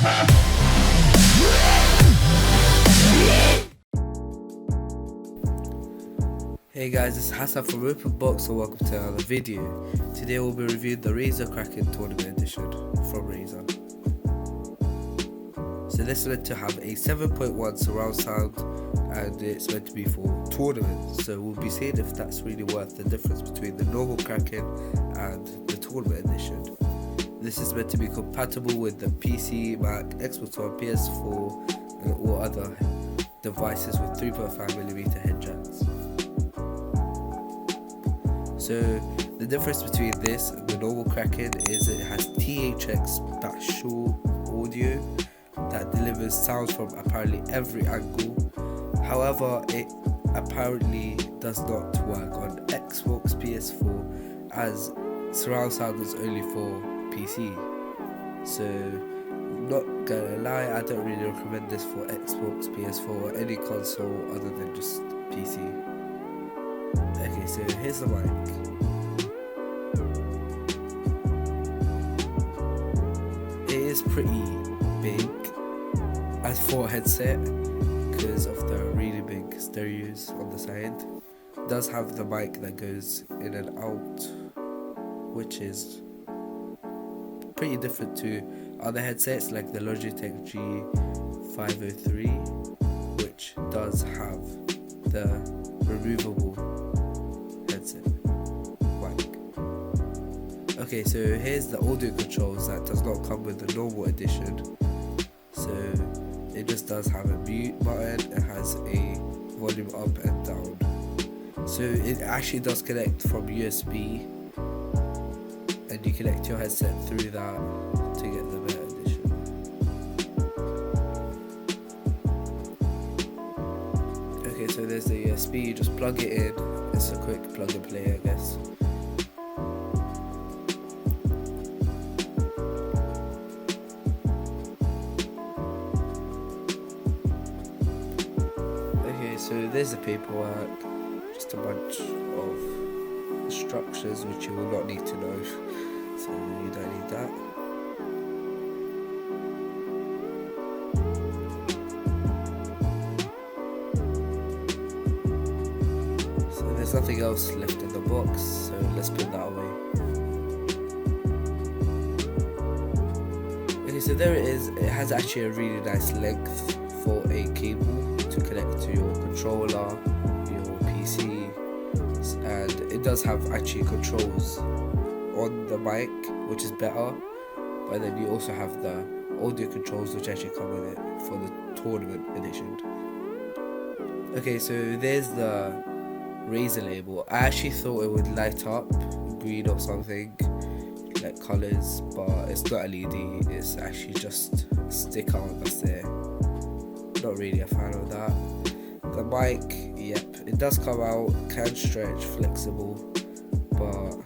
Hey guys, it's Hassan from Open Box and welcome to another video. Today we'll be reviewing the Razer Kraken Tournament Edition from Razer. So this is meant to have a 7.1 surround sound and it's meant to be for tournaments. So we'll be seeing if that's really worth the difference between the normal Kraken and the Tournament Edition. This is meant to be compatible with the PC, Mac, Xbox One, PS4 and all other devices with 3.5mm head jacks. So the difference between this and the normal Kraken is it has THX spatial audio that delivers sounds from apparently every angle. However, it apparently does not work on Xbox, PS4 as surround sound is only for PC. So not gonna lie, I don't really recommend this for Xbox, PS4 or any console other than just PC. Okay, so here's the mic. It is pretty big as for a headset because of the really big stereos on the side. It does have the mic that goes in and out, which is pretty different to other headsets like the Logitech G503, which does have the removable headset mic. Okay, so here's the audio controls that does not come with the normal edition. So it just does have a mute button, it has a volume up and down. So it actually does connect from USB and you connect your headset through that to get the better edition. Okay, so there's the USB, you just plug it in. It's a quick plug and play, I guess. Okay, so there's the paperwork, just a bunch of instructions which you will not need to know, so you don't need that. There's nothing else left in the box, so let's put that away. Okay, so there it is. It has actually a really nice length for a cable to connect to your controller, your PC, and it does have actually controls on the mic, which is better, but then you also have the audio controls which actually come with it for the Tournament Edition. Okay, so there's the Razer label. I actually thought it would light up green or something like colours, but it's not LED, it's actually just a sticker that's there. Not really a fan of that. The mic, yep, it does come out, can stretch, flexible, but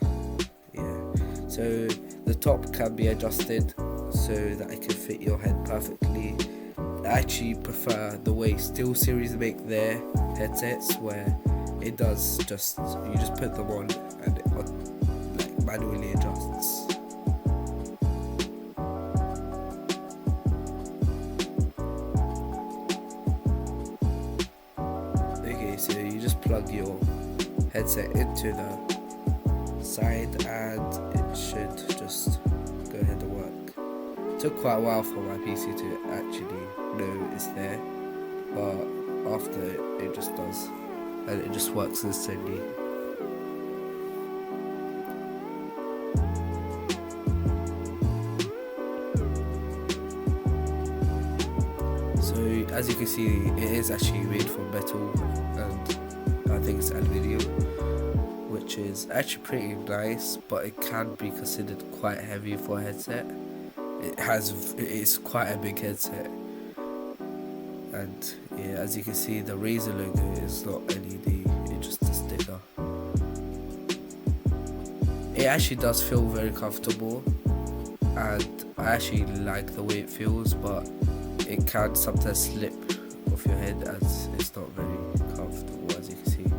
yeah. So the top can be adjusted so that it can fit your head perfectly. I actually prefer the way SteelSeries make their headsets, where it does just, you just put them on and it like manually adjusts. Okay, so you just plug your headset into the side and it should just go ahead and work. It took quite a while for my PC to actually know it's there, but after it just does. And it just works instantly. So as you can see, it is actually made from metal and I think it's aluminium, which is actually pretty nice, but it can be considered quite heavy for a headset. It is quite a big headset. And yeah, as you can see, the Razer logo is not LED, it's just a sticker. It actually does feel very comfortable and I actually like the way it feels, but it can sometimes slip off your head as it's not very comfortable, as you can see.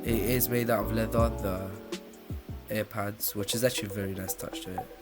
It is made out of leather. The AirPods, which is actually a very nice touch to it.